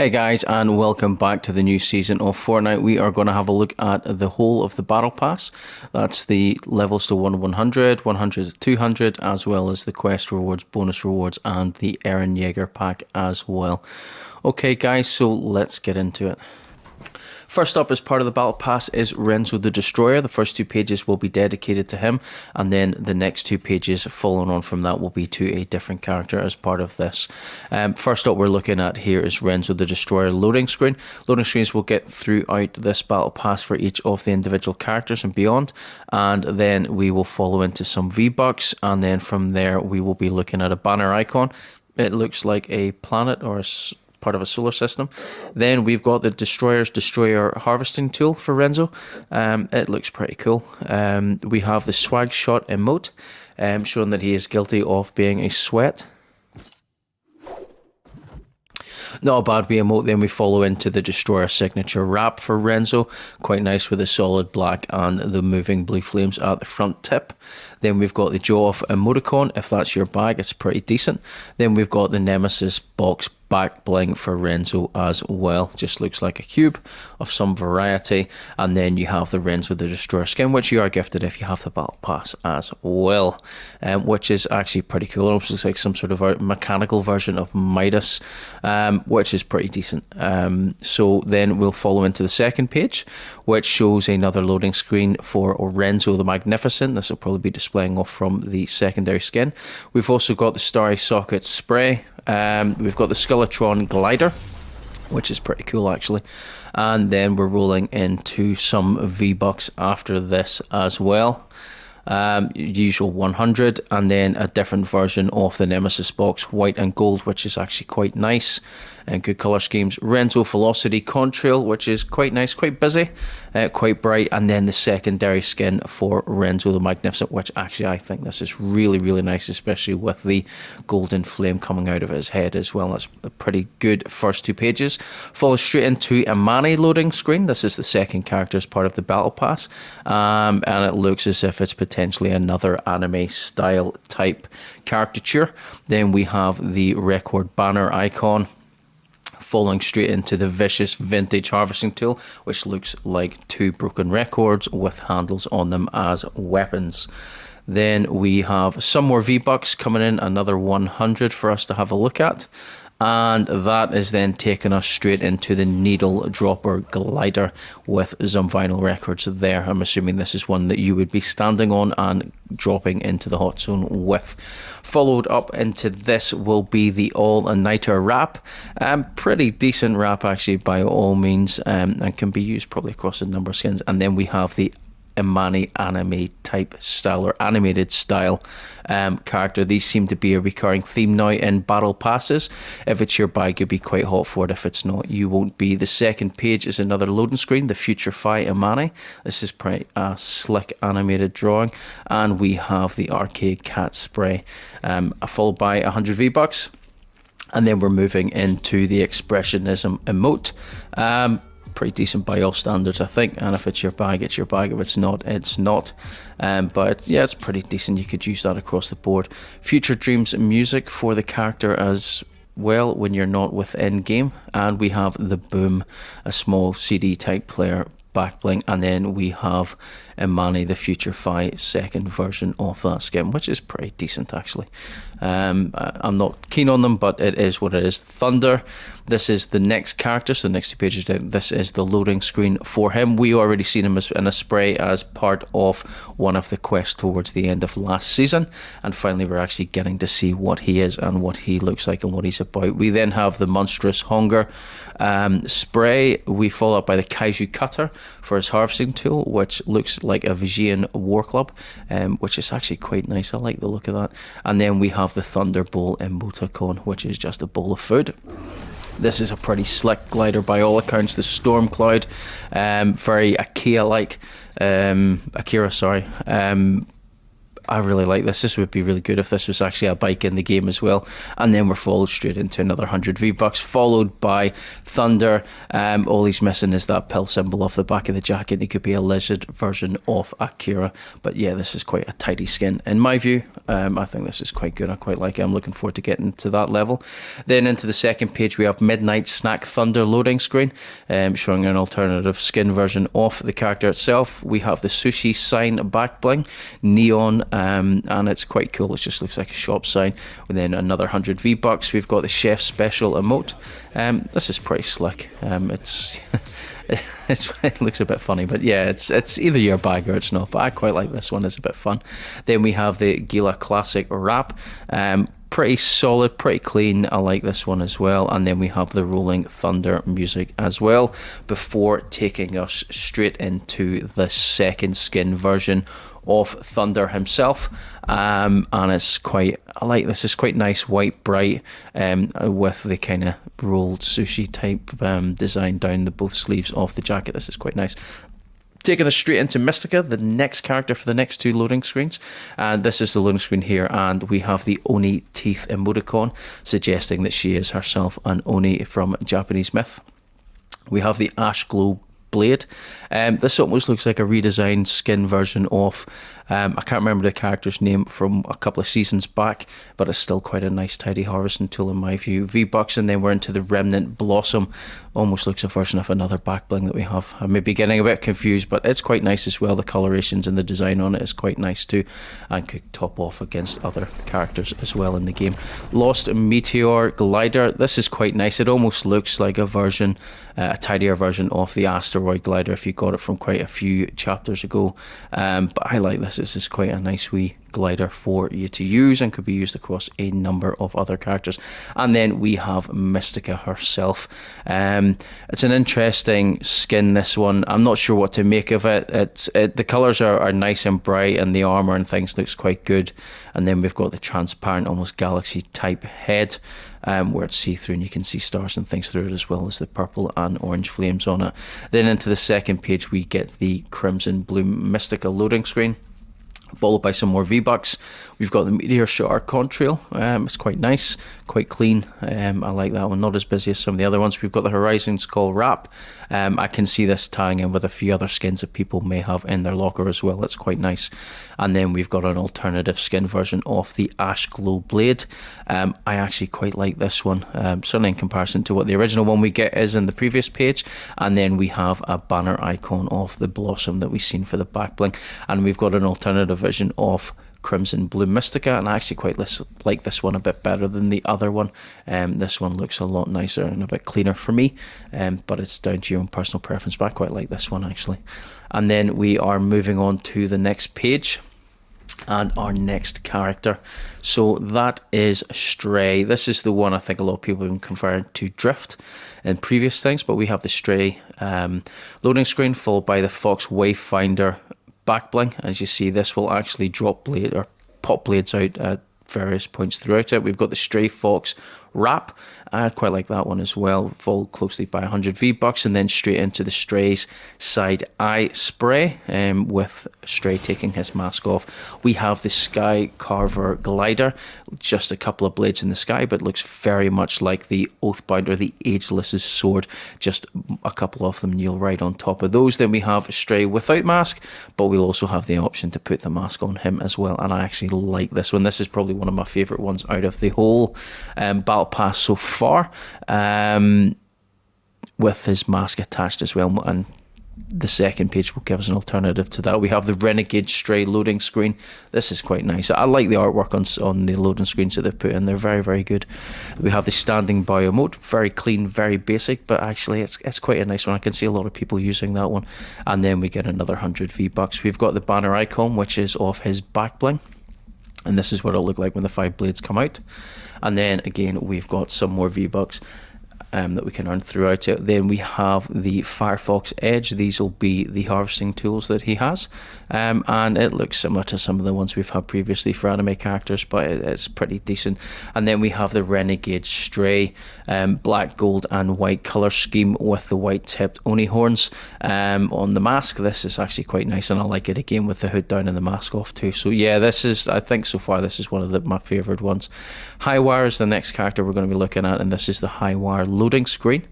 Hey guys, and welcome back to the new season of Fortnite. We are going to have a look at the whole of the Battle Pass. That's the levels to 100, 100 to 200, as well as the quest rewards, bonus rewards, and the Eren Jaeger pack as well. Okay guys, so let's get into it. First up, as part of the Battle Pass, is Renzo the Destroyer. The first two pages will be dedicated to him, and then the next two pages following on from that will be to a different character as part of this. First up, we're looking at here is Renzo the Destroyer loading screen. Loading screens will get throughout this Battle Pass for each of the individual characters and beyond, and then we will follow into some V-Bucks, and then from there we will be looking at a banner icon. It looks like a planet or a part of a solar system. Then we've got the Destroyer harvesting tool for Renzo. It looks pretty cool. We have the swag shot emote, showing that he is guilty of being a sweat. Not a bad wee emote. Then we follow into the Destroyer signature wrap for Renzo. Quite nice with the solid black and the moving blue flames at the front tip. Then we've got the jaw off emoticon. If that's your bag, it's pretty decent. Then we've got the Nemesis box back bling for Renzo as well. Just looks like a cube of some variety. And then you have the Renzo the Destroyer skin, which you are gifted if you have the Battle Pass as well, which is actually pretty cool. It also looks like some sort of a mechanical version of Midas, which is pretty decent. So then we'll follow into the second page, which shows another loading screen for Renzo the Magnificent. This will probably be displaying off from the secondary skin. We've also got the Starry Socket spray. We've got the Skeletron Glider, which is pretty cool actually, and then we're rolling into some V-Bucks after this as well. Usual 100, and then a different version of the Nemesis box, white and gold, which is actually quite nice and good color schemes. Renzo Velocity Contrail, which is quite nice, quite busy, quite bright, and then the secondary skin for Renzo the Magnificent, which actually I think this is really, really nice, especially with the golden flame coming out of his head as well. That's a pretty good first two pages. Follow straight into a Mani loading screen. This is the second character as part of the Battle Pass, and it looks as if it's potentially another anime style type caricature. Then we have the record banner icon, falling straight into the vicious vintage harvesting tool, which looks like two broken records with handles on them as weapons. Then we have some more V-Bucks coming in, another 100 for us to have a look at. And that is then taking us straight into the Needle Dropper Glider with some vinyl records there. I'm assuming this is one that you would be standing on and dropping into the hot zone with. Followed up into this will be the All-Nighter wrap. Pretty decent wrap actually by all means, and can be used probably across a number of skins. And then we have the Imani anime type style or animated style character. These seem to be a recurring theme now in battle passes. If it's your bag, you'll be quite hot for it. If it's not, you won't be. The second page is another loading screen, the Future Fi Imani. This is pretty slick animated drawing, and we have the Arcade Cat spray, followed by 100 V-Bucks, and then we're moving into the Expressionism emote. Pretty decent by all standards, I think, and if it's your bag, it's your bag. If it's not, it's not. But yeah, it's pretty decent. You could use that across the board. Future Dreams music for the character as well when you're not within game, and we have the Boom, a small CD type player back bling, and then we have Imani, the Future Fi second version of that skin, which is pretty decent actually. I'm not keen on them, but it is what it is. Thunder, this is the next character, so the next two pages down, this is the loading screen for him. We already seen him in a spray as part of one of the quests towards the end of last season, and finally we're actually getting to see what he is and what he looks like and what he's about. We then have the Monstrous Hunger spray. We follow up by the Kaiju Cutter for his harvesting tool, which looks like a Vigian War Club, which is actually quite nice. I like the look of that. And then we have the Thunder Bowl emoticon, which is just a bowl of food. This is a pretty slick glider by all accounts. The Storm Cloud, very Akira-like, I really like this. This would be really good if this was actually a bike in the game as well. And then we're followed straight into another 100 V-Bucks, followed by Thunder. All he's missing is that pill symbol off the back of the jacket. He could be a lizard version of Akira. But yeah, this is quite a tidy skin. In my view, I think this is quite good. I quite like it. I'm looking forward to getting to that level. Then into the second page, we have Midnight Snack Thunder loading screen, showing an alternative skin version of the character itself. We have the sushi sign back bling, neon, and it's quite cool. It just looks like a shop sign. And then another 100 V-Bucks. We've got the chef special emote. This is pretty slick. It looks a bit funny, but yeah, it's either your bag or it's not. But I quite like this one. It's a bit fun. Then we have the Gila Classic wrap. Pretty solid, pretty clean. I like this one as well. And then we have the Rolling Thunder music as well, before taking us straight into the second skin version of Thunder himself. And it's quite, I like this. It's quite nice, white, bright, with the kind of rolled sushi type design down the both sleeves of the jacket. This is quite nice. Taking us straight into Mystica, the next character for the next two loading screens. And this is the loading screen here, and we have the Oni teeth emoticon, suggesting that she is herself an Oni from Japanese myth. We have the Ash Glow blade. This almost looks like a redesigned skin version of, I can't remember the character's name from a couple of seasons back, but it's still quite a nice tidy harvesting tool in my view. V-Bucks, and then we're into the Remnant Blossom. Almost looks a version of another back bling that we have. I may be getting a bit confused, but it's quite nice as well. The colorations and the design on it is quite nice too, and could top off against other characters as well in the game. Lost Meteor Glider. This is quite nice. It almost looks like a version, a tidier version of the Asteroid Glider if you got it from quite a few chapters ago. But I like this. This is quite a nice wee glider for you to use, and could be used across a number of other characters. And then we have Mystica herself. It's an interesting skin, this one. I'm not sure what to make of it. The colours are nice and bright, and the armour and things looks quite good. And then we've got the transparent, almost galaxy type head, where it's see-through and you can see stars and things through it, as well as the purple and orange flames on it. Then into the second page, we get the Crimson Bloom Mystica loading screen, followed by some more V-Bucks. We've got the Meteor Shotter Contrail. It's quite nice, quite clean. I like that one. Not as busy as some of the other ones. We've got the Horizons Call wrap. I can see this tying in with a few other skins that people may have in their locker as well. It's quite nice. And then we've got an alternative skin version of the Ash Glow blade. I actually quite like this one, certainly in comparison to what the original one we get is in the previous page. And then we have a banner icon of the Blossom that we've seen for the back bling. And we've got an alternative version of Crimson Bloom Mystica, and I actually quite like this one a bit better than the other one. This one looks a lot nicer and a bit cleaner for me, but it's down to your own personal preference, but I quite like this one actually. And then we are moving on to the next page and our next character. So that is Stray. This is the one I think a lot of people have been compared to Drift in previous things, but we have the Stray loading screen, followed by the Fox Wayfinder back bling. As you see, this will actually drop blade or pop blades out at various points throughout it. We've got the Stray Fox wrap. I quite like that one as well, followed closely by 100 V-Bucks, and then straight into the Stray's side eye spray, with Stray taking his mask off. We have the Sky Carver Glider, just a couple of blades in the sky, but looks very much like the Oathbound or the Ageless's sword, just a couple of them kneel right on top of those. Then we have Stray without mask, but we'll also have the option to put the mask on him as well, and I actually like this one. This is probably one of my favourite ones out of the whole Battle Pass so far, with his mask attached as well, and the second page will give us an alternative to that. We have the Renegade Stray loading screen. This is quite nice. I like the artwork on the loading screens that they've put in. They're very, very good. We have the Standing By emote. Very clean, very basic, but actually it's quite a nice one. I can see a lot of people using that one. And then we get another 100 V-Bucks. We've got the banner icon, which is of his back bling, and this is what it'll look like when the 5 blades come out. And then again, we've got some more V-Bucks. that we can earn throughout it. Then we have the Firefox Edge. These will be the harvesting tools that he has, and it looks similar to some of the ones we've had previously for anime characters, but it's pretty decent. And then we have the Renegade Stray, black, gold and white colour scheme with the white tipped Oni horns on the mask. This is actually quite nice, and I like it again with the hood down and the mask off too. So yeah, this is, I think so far this is one of my favourite ones. Highwire is the next character we're going to be looking at, and this is the Highwire loading screen.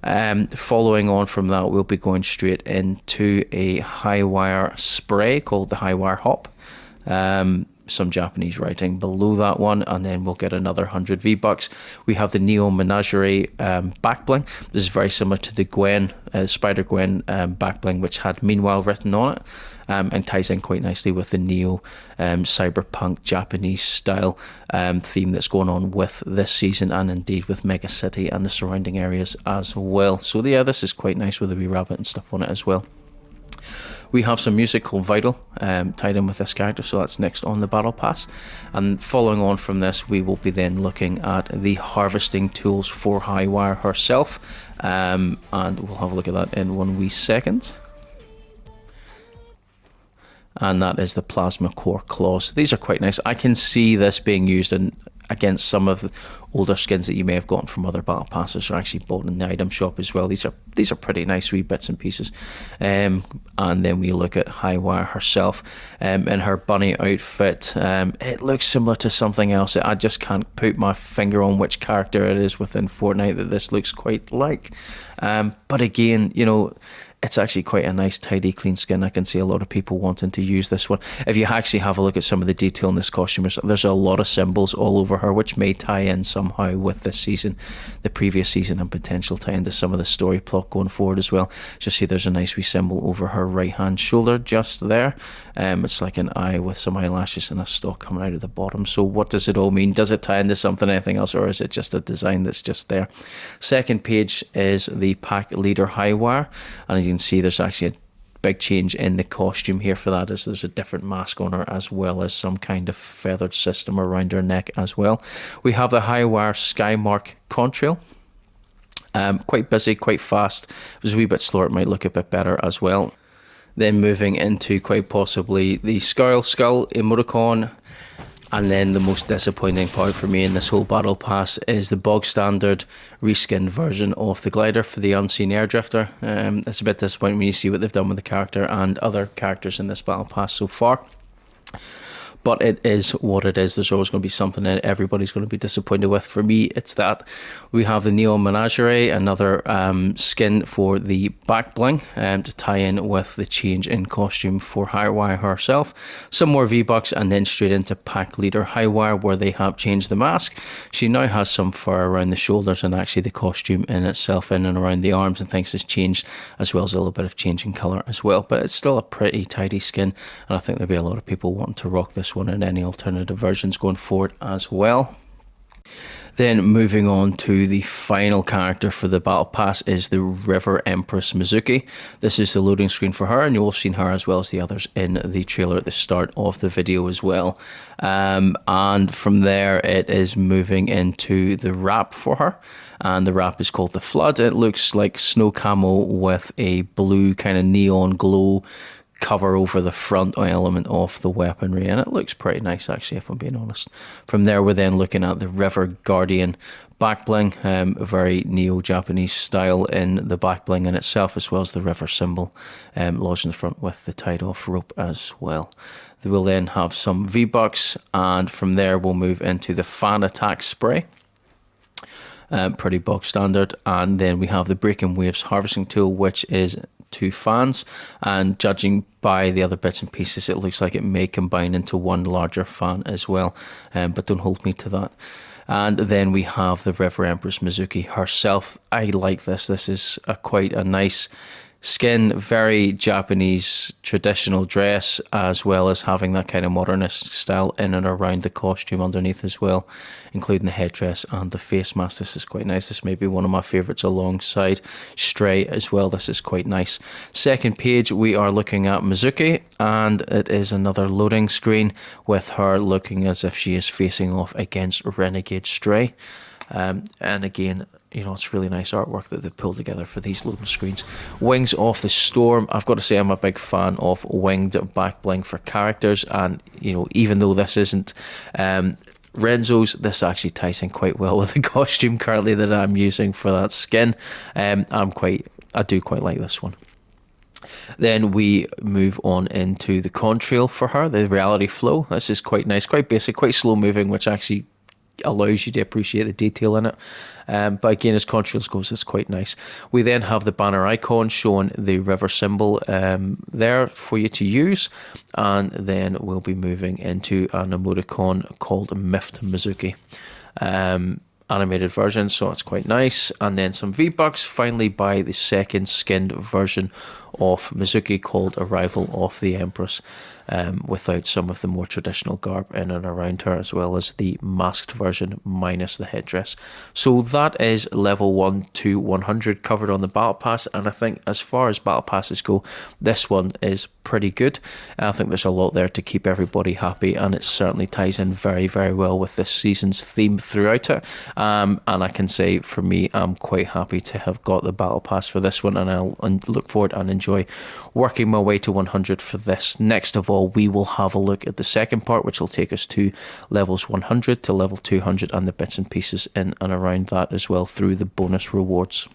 Following on from that, we'll be going straight into a Highwire spray called the Highwire Hop. Some Japanese writing below that one, and then we'll get another 100 V-Bucks. We have the Neo Menagerie back bling. This is very similar to the Gwen, Spider-Gwen back bling, which had Meanwhile written on it, and ties in quite nicely with the Neo cyberpunk Japanese style theme that's going on with this season, and indeed with Mega City and the surrounding areas as well. So yeah, this is quite nice with the wee rabbit and stuff on it as well. We have some music called Vital tied in with this character, so that's next on the Battle Pass. And following on from this, we will be then looking at the harvesting tools for Highwire herself, and we'll have a look at that in one wee second. And that is the Plasma Core Claws. These are quite nice. I can see this being used against some of the older skins that you may have gotten from other battle passes, or actually bought in the item shop as well. These are pretty nice wee bits and pieces. And then we look at Highwire herself in her bunny outfit. It looks similar to something else. I just can't put my finger on which character it is within Fortnite that this looks quite like. But again, you know, it's actually quite a nice, tidy, clean skin. I can see a lot of people wanting to use this one. If you actually have a look at some of the detail in this costume, there's a lot of symbols all over her, which may tie in somehow with this season, the previous season, and potential tie into some of the story plot going forward as well. Just see there's a nice wee symbol over her right-hand shoulder just there. It's like an eye with some eyelashes and a stalk coming out of the bottom. So what does it all mean? Does it tie into something, anything else, or is it just a design that's just there? Second page is the pack leader Highwire, and as you can see, there's actually a big change in the costume here for that, as there's a different mask on her, as well as some kind of feathered system around her neck as well. We have the Highwire Skymark Contrail. Quite busy, quite fast. If it was a wee bit slower, it might look a bit better as well. Then moving into quite possibly the Skull emoticon. And then the most disappointing part for me in this whole battle pass is the bog standard reskinned version of the glider for the Unseen Air Drifter. It's a bit disappointing when you see what they've done with the character and other characters in this battle pass so far. But it is what it is. There's always going to be something that everybody's going to be disappointed with. For me, it's that. We have the Neo Menagerie, another skin for the back bling to tie in with the change in costume for Highwire herself. Some more V-Bucks, and then straight into pack leader Highwire, where they have changed the mask. She now has some fur around the shoulders, and actually the costume in itself in and around the arms and things has changed, as well as a little bit of change in colour as well. But it's still a pretty tidy skin, and I think there'll be a lot of people wanting to rock this one and any alternative versions going forward as well. Then moving on to the final character for the Battle Pass is the River Empress Mizuki. This is the loading screen for her, and you'll have seen her as well as the others in the trailer at the start of the video as well. And from there it is moving into the wrap for her, and the wrap is called the Flood. It looks like snow camo with a blue kind of neon glow cover over the front element of the weaponry, and it looks pretty nice actually, if I'm being honest. From there we're then looking at the River Guardian back bling, a very neo-Japanese style in the back bling in itself, as well as the river symbol lodged in the front with the tied off rope as well. They will then have some V-Bucks, and from there we'll move into the Fan Attack spray. Pretty bog standard. And then we have the Breaking Waves harvesting tool, which is 2 fans, and judging by the other bits and pieces, it looks like it may combine into one larger fan as well, but don't hold me to that. And then we have the River Empress Mizuki herself. I like this. This is quite a nice skin, very Japanese traditional dress, as well as having that kind of modernist style in and around the costume underneath as well, including the headdress and the face mask. This is quite nice. This may be one of my favourites alongside Stray as well. This is quite nice. Second page, we are looking at Mizuki, and it is another loading screen with her looking as if she is facing off against Renegade Stray. And again, you know, it's really nice artwork that they've pulled together for these loading screens. Wings of the Storm. I've got to say I'm a big fan of winged back bling for characters, and you know, even though this isn't Renzo's, this actually ties in quite well with the costume currently that I'm using for that skin. I do quite like this one. Then we move on into the Contrail for her, the Reality Flow. This is quite nice, quite basic, quite slow moving, which actually allows you to appreciate the detail in it. But again, as Contrails goes, it's quite nice. We then have the banner icon showing the river symbol there for you to use. And then we'll be moving into an emoticon called Miffed Mizuki. Animated version, so it's quite nice. And then some V-Bucks finally by the second skinned version of Mizuki called Arrival of the Empress, without some of the more traditional garb in and around her, as well as the masked version minus the headdress. So that is level 1 to 100 covered on the Battle Pass, and I think as far as Battle Passes go, this one is pretty good. I think there's a lot there to keep everybody happy, and it certainly ties in very, very well with this season's theme throughout it. And I can say for me, I'm quite happy to have got the Battle Pass for this one, and I'll look forward and enjoy working my way to 100 for this. Next of all, we will have a look at the second part, which will take us to levels 100 to level 200 and the bits and pieces in and around that as well through the bonus rewards.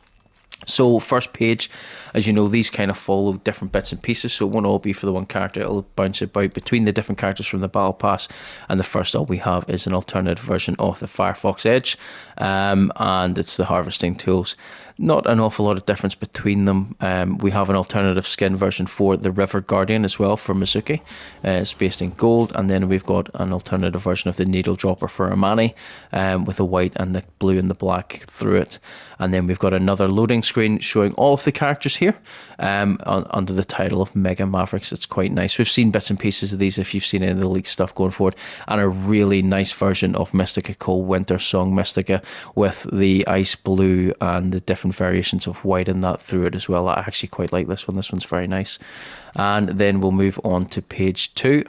So first page, as you know, these kind of follow different bits and pieces, so it won't all be for the one character. It'll bounce about between the different characters from the Battle Pass, and the first all we have is an alternative version of the Firefox Edge, and it's the harvesting tools. Not an awful lot of difference between them. We have an alternative skin version for the River Guardian as well for Mizuki. It's based in gold, and then we've got an alternative version of the Needle Dropper for Amani, with the white and the blue and the black through it. And then we've got another loading screen showing all of the characters here under the title of Mega Mavericks. It's quite nice. We've seen bits and pieces of these if you've seen any of the leaked stuff going forward, and a really nice version of Mystica called Winter Song Mystica with the ice blue and the different variations of white in that through it as well. I actually quite like this one. This one's very nice. And then we'll move on to page 2.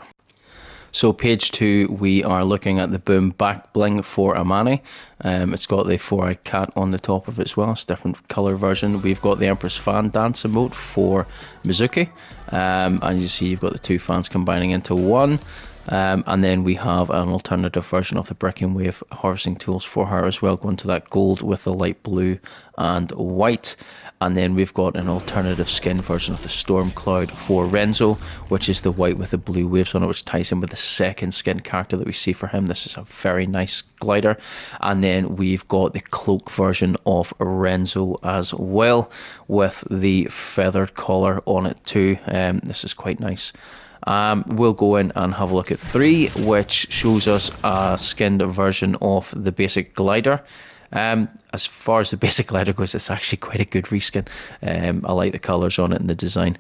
So page 2, we are looking at the Boom back bling for Amani. It's got the 4-eyed cat on the top of it as well. It's a different colour version. We've got the Empress fan dance emote for Mizuki. And you see you've got the two fans combining into one. And then we have an alternative version of the Breaking Wave harvesting tools for her as well, going to that gold with the light blue and white. And then we've got an alternative skin version of the Storm Cloud for Renzo, which is the white with the blue waves on it, which ties in with the second skin character that we see for him. This is a very nice glider. And then we've got the cloak version of Renzo as well, with the feathered collar on it too. This is quite nice. We'll go in and have a look at 3, which shows us a skinned version of the basic glider. As far as the basic glider goes, it's actually quite a good reskin. I like the colours on it and the design.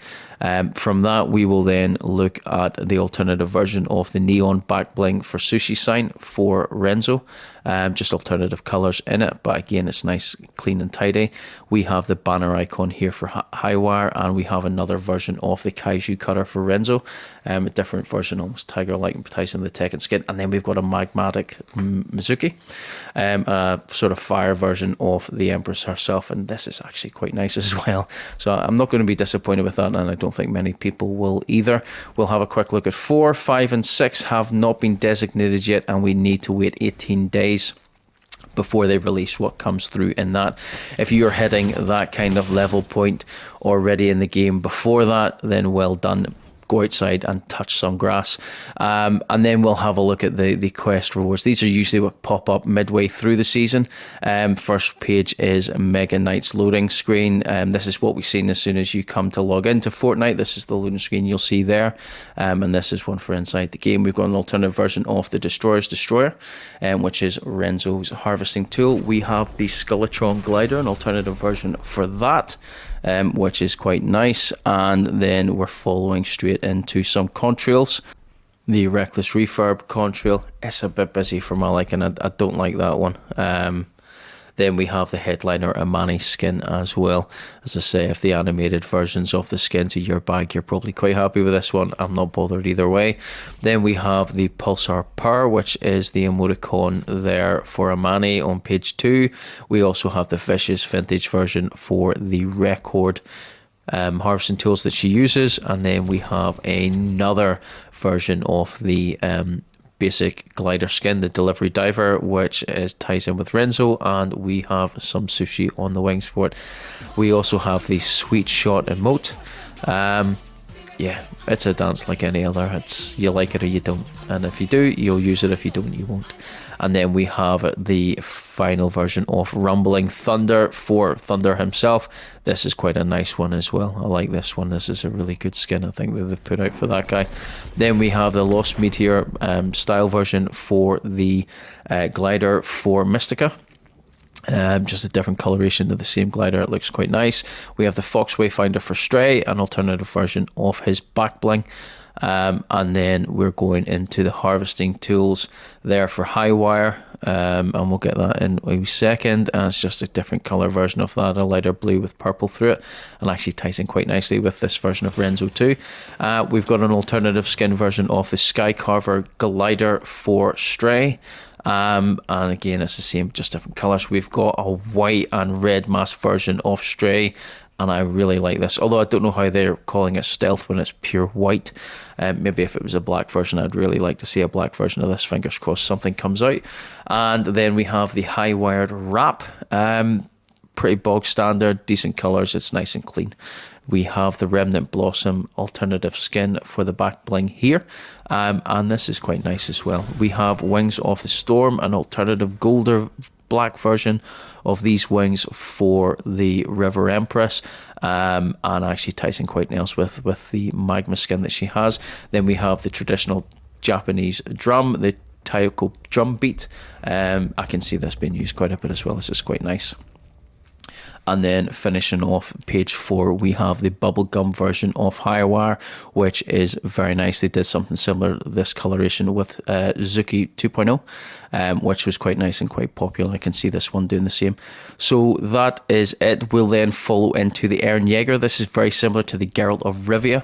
From that, we will then look at the alternative version of the neon back bling for Sushi Sign for Renzo. Just alternative colours in it, but again, it's nice, clean and tidy. We have the banner icon here for Highwire, and we have another version of the Kaiju cutter for Renzo. A different version, almost tiger-like, enticing the Tekken skin. And then we've got a magmatic Mizuki, a sort of fire version of the Empress herself, and this is actually quite nice as well. So I'm not going to be disappointed with that, and I don't think many people will either. We'll have a quick look at 4, 5 and 6 have not been designated yet, and we need to wait 18 days before they release what comes through in that. If you're hitting that kind of level point already in the game before that, then well done. Go outside and touch some grass. And then we'll have a look at the quest rewards. These are usually what pop up midway through the season. First page is Mega Knight's loading screen. This is what we've seen as soon as you come to log into Fortnite. This is the loading screen you'll see there. And this is one for inside the game. We've got an alternative version of the Destroyer's Destroyer, which is Renzo's harvesting tool. We have the Skeletron Glider, an alternative version for that. Which is quite nice. And then we're following straight into some Contrails. The Reckless Refurb Contrail is a bit busy for my liking. I don't like that one. Then we have the headliner Amani skin as well. As I say, if the animated versions of the skins are your bag, you're probably quite happy with this one. I'm not bothered either way. Then we have the Pulsar Power, which is the emoticon there for Amani on page 2. We also have the Vicious Vintage version for the record harvesting tools that she uses, and then we have another version of the basic glider skin, the delivery diver, which ties in with Renzo, and we have some sushi on the wings for it. We also have the sweet shot emote. Yeah, it's a dance like any other. It's you like it or you don't, and if you do, you'll use it. If you don't, you won't. And then we have the final version of Rumbling Thunder for Thunder himself. This is quite a nice one as well. I like this one. This is a really good skin, I think, that they've put out for that guy. Then we have the Lost Meteor style version for the glider for Mystica. Just a different coloration of the same glider. It looks quite nice. We have the Fox Wayfinder for Stray, an alternative version of his back bling. And then we're going into the harvesting tools there for Highwire, and we'll get that in a second. And it's just a different color version of that, a lighter blue with purple through it, and actually ties in quite nicely with this version of Renzo too. We've got an alternative skin version of the Skycarver Glider for Stray. And again, it's the same, just different colours. We've got a white and red mask version of Stray, and I really like this, although I don't know how they're calling it stealth when it's pure white. Maybe if it was a black version, I'd really like to see a black version of this. Fingers crossed something comes out. And then we have the high wired wrap. Pretty bog standard, decent colours, it's nice and clean. We have the Remnant Blossom alternative skin for the back bling here, and this is quite nice as well. We have Wings of the Storm, an alternative golder black version of these wings for the River Empress, and actually ties in quite nice with the magma skin that she has. Then we have the traditional Japanese drum, the Taiko drum beat. I can see this being used quite a bit as well. This is quite nice. And then finishing off page 4, we have the bubblegum version of Highwire, which is very nice. They did something similar, this coloration, with Zuki 2.0, which was quite nice and quite popular. I can see this one doing the same. So that is it. We'll then follow into the Eren Jaeger. This is very similar to the Geralt of Rivia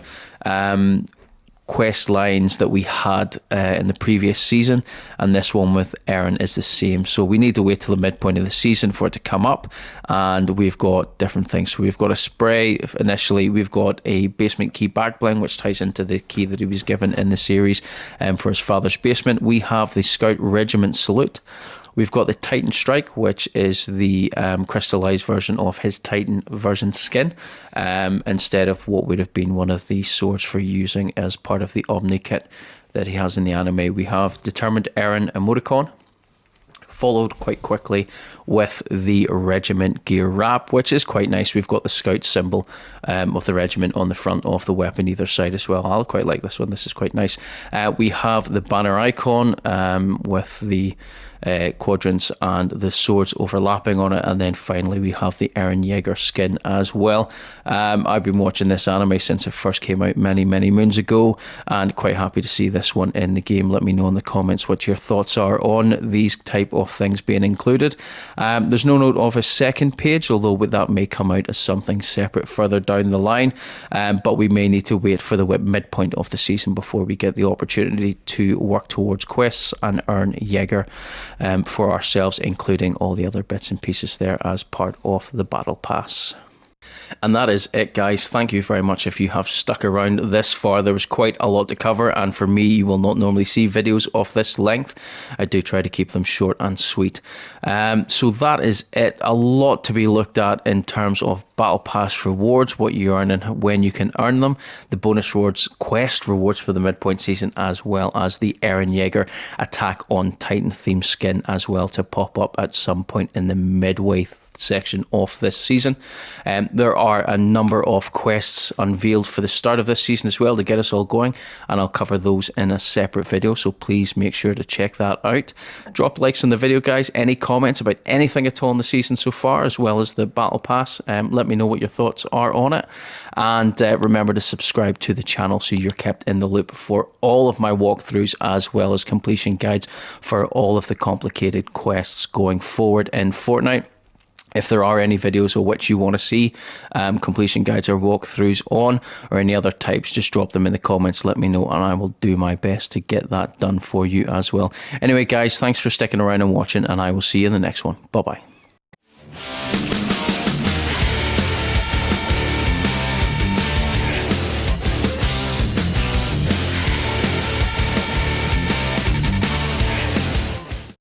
quest lines that we had in the previous season, and this one with Eren is the same. So we need to wait till the midpoint of the season for it to come up, and we've got different things. So we've got a spray initially, we've got a basement key back bling, which ties into the key that he was given in the series for his father's basement. We have the Scout Regiment salute. We've got the Titan Strike, which is the crystallized version of his Titan version skin, instead of what would have been one of the swords for using as part of the Omni kit that he has in the anime. We have Determined Eren emoticon, followed quite quickly with the regiment gear wrap, which is quite nice. We've got the scout symbol of the regiment on the front of the weapon either side as well. I quite like this one. This is quite nice. We have the banner icon with the quadrants and the swords overlapping on it, and then finally we have the Eren Jaeger skin as well. I've been watching this anime since it first came out many moons ago, and quite happy to see this one in the game. Let me know in the comments what your thoughts are on these type of things being included. There's no note of a second page, although that may come out as something separate further down the line, but we may need to wait for the midpoint of the season before we get the opportunity to work towards quests and earn Jaeger for ourselves, including all the other bits and pieces there as part of the battle pass. And that is it, guys. Thank you very much if you have stuck around this far. There was quite a lot to cover, and for me, you will not normally see videos of this length. I do try to keep them short and sweet. So that is it. A lot to be looked at in terms of Battle Pass rewards, what you earn and when you can earn them, the bonus rewards, quest rewards for the midpoint season, as well as the Eren Jaeger Attack on Titan theme skin as well to pop up at some point in the midway section of this season. There are a number of quests unveiled for the start of this season as well to get us all going, and I'll cover those in a separate video, so please make sure to check that out. Drop likes on the video, guys. Any comments about anything at all in the season so far, as well as the Battle Pass, let me know what your thoughts are on it, and remember to subscribe to the channel so you're kept in the loop for all of my walkthroughs as well as completion guides for all of the complicated quests going forward in Fortnite. If there are any videos of which you want to see completion guides or walkthroughs on, or any other types, just drop them in the comments, let me know, and I will do my best to get that done for you as well. Anyway guys, thanks for sticking around and watching, and I will see you in the next one. Bye bye.